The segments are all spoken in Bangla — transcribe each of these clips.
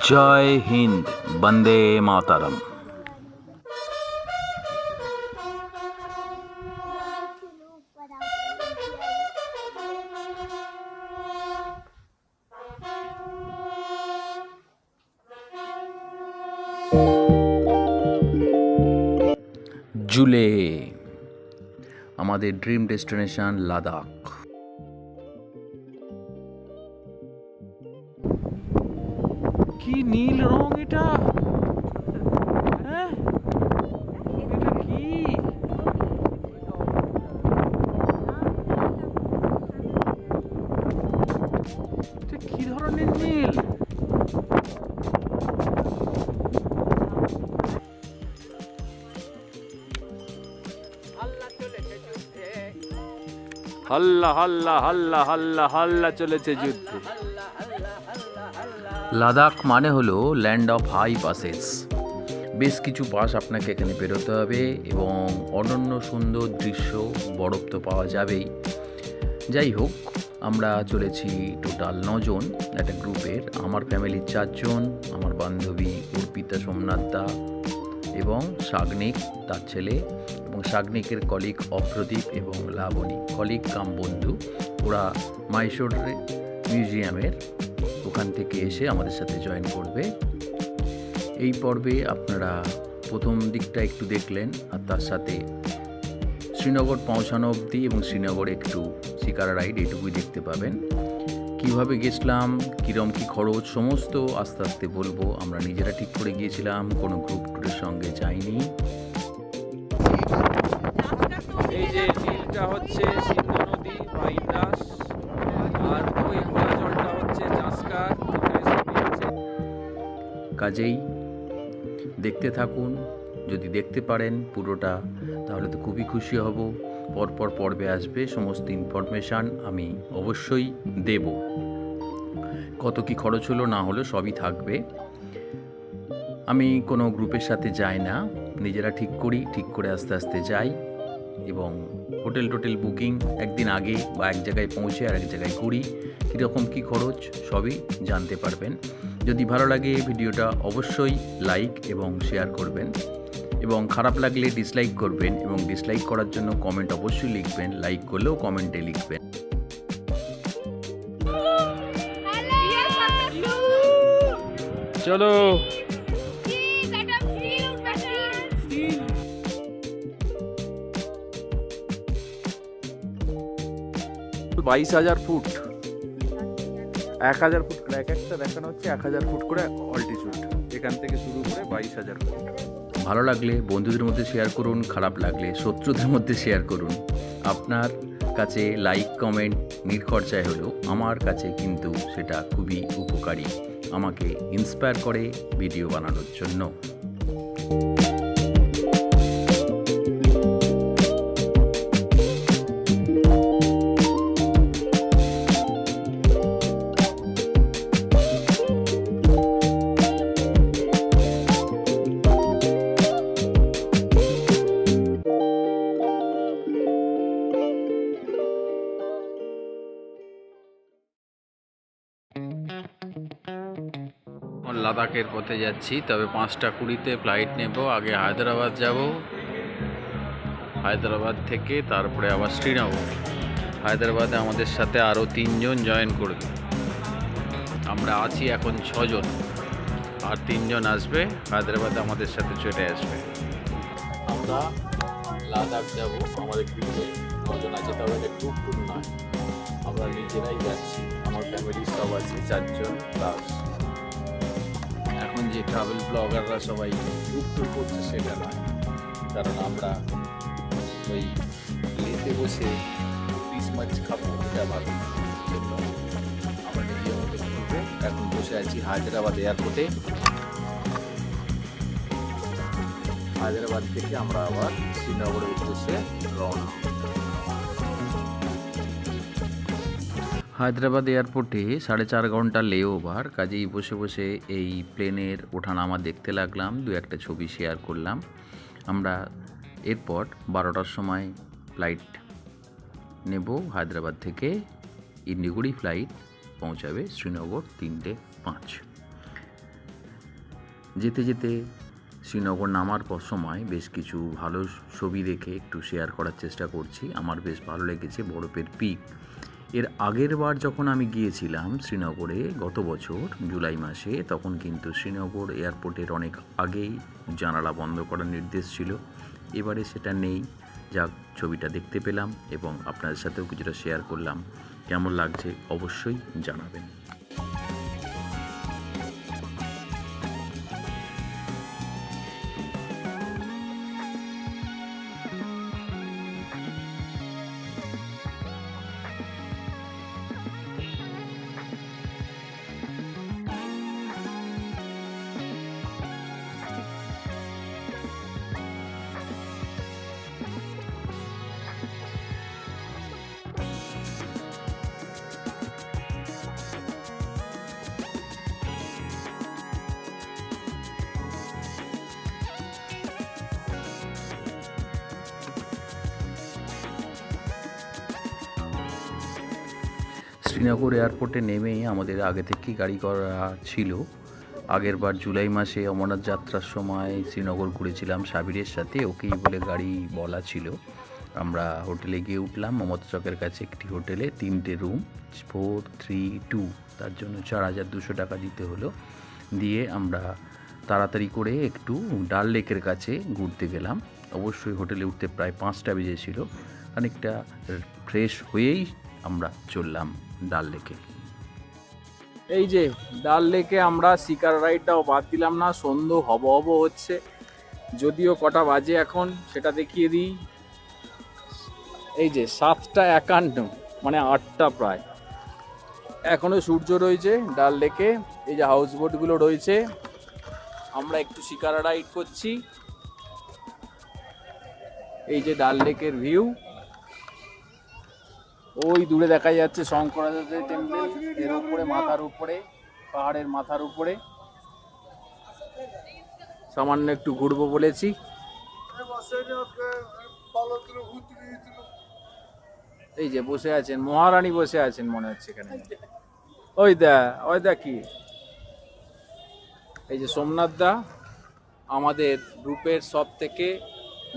জয় হিন্দ, বন্দে মাতারম। জুলে আমাদের ড্রিম ডেস্টিনেশন লাদাখ। কি নীল রং এটা, হ্যাঁ এটা কি? এটা কি ধরনের নীল? হাল্লা হাল্লা হাল্লা হাল্লা হাল্লা চলেছে যুদ্ধে। লাদাখ মানে হলো ল্যান্ড অফ হাই পাসেস। বেশ কিছু পাস আপনাকে এখানে পেরোতে হবে এবং অনন্য সুন্দর দৃশ্য, বরফ তো পাওয়া যাবেই। যাই হোক, আমরা চলেছি টোটাল 9 জন একটা গ্রুপের। আমার ফ্যামিলির 4 জন, আমার বান্ধবী অর্পিতা সোমনাথদা এবং সাগনিক তার ছেলে, এবং সাগনিকের কলিগ অভ্রদীপ এবং লাবণী, কলিগ কাম বন্ধু। ওরা মাইসোর মিউজিয়ামের ওখান থেকে এসে আমাদের সাথে জয়েন করবে। এই পর্বে আপনারা প্রথম দিকটা একটু দেখলেন, আর তার সাথে শ্রীনগর পৌঁছানো অবধি এবং শ্রীনগরে একটু শিকারা রাইড, এইটুকুই দেখতে পাবেন। কিভাবে গেছিলাম, কীরকম কী খরচ, সমস্ত আস্তে আস্তে বলবো। আমরা নিজেরা ঠিক করে গিয়েছিলাম, কোনো গ্রুপ ট্যুরের সঙ্গে যাইনি। এই যে নীলটা হচ্ছে সিন্ধু নদী বা ইন্দাস, আর ওই ঘোলা জলটা হচ্ছে জাস্কার। কাজেই দেখতে থাকুন। যদি দেখতে পারেন পুরোটা তাহলে তো খুবই খুশি হব। পরপর পর্বে আসবে, সমস্ত ইনফরমেশান আমি অবশ্যই দেব। কত কি খরচ হলো না হলো সবই থাকবে। আমি কোনো গ্রুপের সাথে যাই না, নিজেরা ঠিক করি, ঠিক করে আস্তে আস্তে যাই। এবং হোটেল বুকিং একদিন আগে বা এক জায়গায় পৌঁছে আর এক জায়গায় করি, কীরকম কী খরচ সবই জানতে পারবেন। যদি ভালো লাগে ভিডিওটা অবশ্যই লাইক এবং শেয়ার করবেন, এবং খারাপ লাগলে ডিসলাইক করবেন, এবং ডিসলাইক করার জন্য কমেন্ট অবশ্যই লিখবেন, লাইক করলেও কমেন্টে লিখবেন। চলো। 22,000 ফুট, 1,000 ফুট করে এক একটা দেখানো হচ্ছে, 1,000 ফুট করে অল্টিটিউড, এখান থেকে শুরু করে 22,000 ফুট। ভালো লাগলে বন্ধুদের মধ্যে শেয়ার করুন, খারাপ লাগলে শত্রুদের মধ্যে শেয়ার করুন। আপনার কাছে লাইক কমেন্ট নির্খরচায় হলেও আমার কাছে কিন্তু সেটা খুবই উপকারী, আমাকে ইন্সপায়ার করে ভিডিও বানানোর জন্য। লাদাখের পথে যাচ্ছি, তবে 5টা 20-তে ফ্লাইট নেব। আগে হায়দ্রাবাদ যাব, হায়দ্রাবাদ থেকে তারপরে আবার শ্রীনগর। হায়দ্রাবাদে আমাদের সাথে আরও 3 জন জয়েন করবে। আমরা আছি এখন 6 জন, আর 3 জন আসবে, হায়দ্রাবাদে আমাদের সাথে চলে আসবে। আমরা লাদাখ যাব, আমাদের গ্রুপে 9 জন আছে, তবে এটা গ্রুপ ট্যুর নয়, আমরা নিজেরাই যাচ্ছি। আমার ফ্যামিলির সব আছে 4 জন প্লাস। এখন যে ট্রাভেল ব্লগাররা সবাই গ্রুপ ট্যুর করছে সেটা নয়, কারণ আমরা ওই লেতে বসে পিস মাছ খাবো এটা ভাবি জন্য আমরা নিজের মতো ঘুরবো। এখন বসে আছি হায়দ্রাবাদ এয়ারপোর্টে। হায়দ্রাবাদ থেকে আমরা আবার শ্রীনগরের উদ্দেশ্যে রওনা। হায়দ্রাবাদ এয়ারপোর্টে 4.5 ঘন্টা লেওভার, কাজেই বসে বসে এই প্লেনের ওঠানামা দেখতে লাগলাম, 2-একটা ছবি শেয়ার করলাম। আমরা এরপর 12টার সময় ফ্লাইট নেব হায়দ্রাবাদ থেকে। ইন্ডিগোরই ফ্লাইট পৌঁছাবে শ্রীনগর 3টে 5। যেতে যেতে শ্রীনগর নামার সময় বেশ কিছু ভালো ছবি দেখে একটু শেয়ার করার চেষ্টা করছি। আমার বেশ ভালো লেগেছে বরফের পিক। এর আগের বার যখন আমি গিয়েছিলাম শ্রীনগরে গত বছর জুলাই মাসে, তখন কিন্তু শ্রীনগর এয়ারপোর্টের অনেক আগেই জানালা বন্ধ করার নির্দেশ ছিল। এবারে সেটা নেই। যাক, ছবিটা দেখতে পেলাম এবং আপনাদের সাথেও কিছুটা শেয়ার করলাম। কেমন লাগছে অবশ্যই জানাবেন। শ্রীনগর এয়ারপোর্টে নেমেই আমাদের আগে থেকেই গাড়ি করা ছিল। আগের বার জুলাই মাসে অমরনাথ যাত্রার সময় শ্রীনগর ঘুরেছিলাম সাবিরের সাথে, ওকেই বলে গাড়ি বলা ছিল। আমরা হোটেলে গিয়ে উঠলাম মমতা চকের কাছে একটি হোটেলে, 3টে রুম, 432, তার জন্য 4,200 টাকা দিতে হলো। দিয়ে আমরা তাড়াতাড়ি করে একটু ডাল লেকের কাছে ঘুরতে গেলাম। অবশ্যই হোটেলে উঠতে প্রায় 5টা বেজেছিল। খানিকটা ফ্রেশ হয়েই আমরা চললাম ডাল লেকে। এই যে ডাল লেকে আমরা শিকার রাইডটাও বাদ দিলাম না, সন্ধ্যা হব হব হচ্ছে, যদিও কটা বাজে এখন সেটা দেখিয়ে দিই। এই যে 7:51, মানে 8টা প্রায়। এখনো সূর্য রয়েছে ডাল লেকে। এই যে হাউস বোটগুলো রয়েছে, আমরা একটু শিকার রাইড করছি। এই যে ডাল লেকের ভিউ, ওই দূরে দেখা যাচ্ছে শঙ্করাচার্য টেম্পল, এর উপরে মাথার উপরে, পাহাড়ের মাথার উপরে। সামান্য একটু ঘুরবো বলেছি। এই যে বসে আছেন মহারানী, বসে আছেন মনে হচ্ছে এখানে। ওই দা কি, এই যে সোমনাথ দা, আমাদের গ্রুপের সব থেকে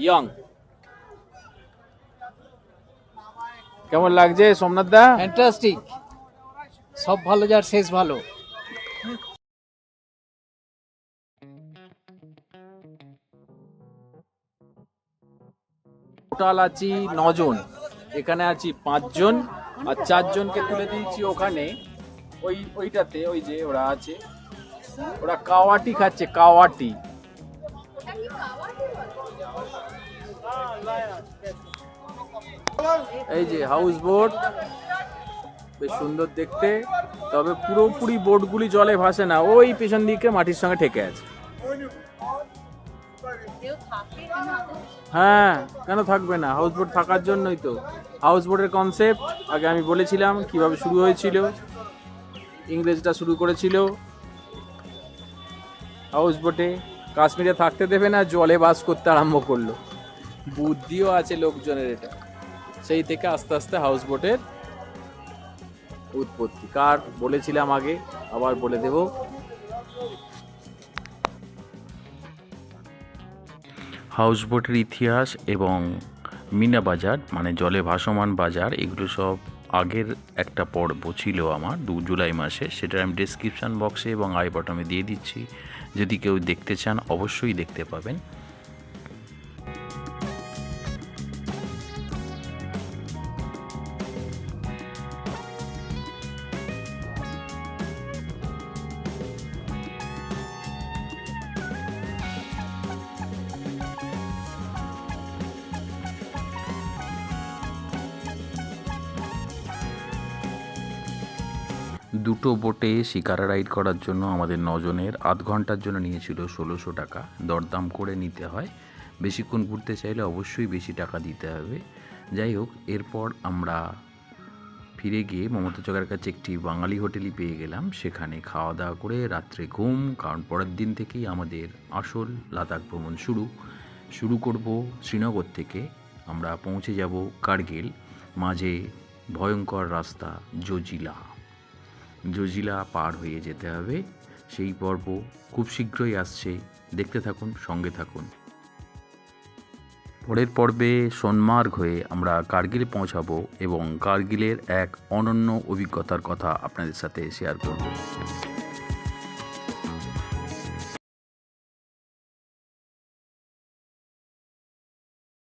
ইয়ং। কেমন লাগছে সোমনাথ দা? ফ্যান্টাস্টিক, সব ভালো যার শেষ ভালো। টোটাল আছি 9 জন, এখানে আছি 5 জন, আর 4 জনকে তুলে দিয়েছি ওখানে ওইটাতে। ওই যে ওরা আছে, ওরা কাওয়াটি খাচ্ছে, কাওয়াটি। এই যে হাউস বোট, বেশ সুন্দর দেখতে, তবে পুরোপুরি বোটগুলি জলে ভাসে না, ওই পেছন দিকে মাটির সঙ্গে ঠেকে আছে। হ্যাঁ, কেন থাকবে না, হাউস বোট থাকার জন্যই তো। হাউস বোটের কনসেপ্ট আগে আমি বলেছিলাম কিভাবে শুরু হয়েছিল। ইংরেজরা শুরু করেছিল হাউস বোটে, কাশ্মীরে থাকতে দেবে না, জলে বাস করতে আরম্ভ করলো। বুদ্ধিও আছে লোকজনের, এটা সেই থেকে আস্তে আস্তে হাউস বোটের উৎপত্তি। কার বলেছিলাম আগে, আবার বলে দেব। হাউস বোটের ইতিহাস এবং মিনা বাজার, মানে জলে ভাসমান বাজার, এগুলো সব আগের একটা পর্ব ছিল আমার 2 জুলাই মাসে। সেটা আমি ডেসক্রিপশান বক্সে এবং আই বটমে দিয়ে দিচ্ছি, যদি কেউ দেখতে চান অবশ্যই দেখতে পাবেন। দুটো বোটে শিকারা রাইড করার জন্য আমাদের 9 জনের 8 ঘন্টার জন্য নিয়েছিল 1600 টাকা। দরদাম করে নিতে হয়, বেশিক্ষণ ঘুরতে চাইলে অবশ্যই বেশি টাকা দিতে হবে। যাই হোক, এরপর আমরা ফিরে গিয়ে মমতা চকের কাছে একটি বাঙালি হোটেলই পেয়ে গেলাম। সেখানে খাওয়া দাওয়া করে রাত্রে ঘুম, কারণ পরের দিন থেকেই আমাদের আসল লাদাখ ভ্রমণ শুরু করব শ্রীনগর থেকে। আমরা পৌঁছে যাব কার্গিল, মাঝে ভয়ঙ্কর রাস্তা জজিলা পার হয়ে যেতে হবে। সেই পর্ব খুব শীঘ্রই আসছে, দেখতে থাকুন, সঙ্গে থাকুন। পরের পর্বে সোনমার্গ হয়ে আমরা কার্গিলে পৌঁছাবো এবং কার্গিলের এক অনন্য অভিজ্ঞতার কথা আপনাদের সাথে শেয়ার করব।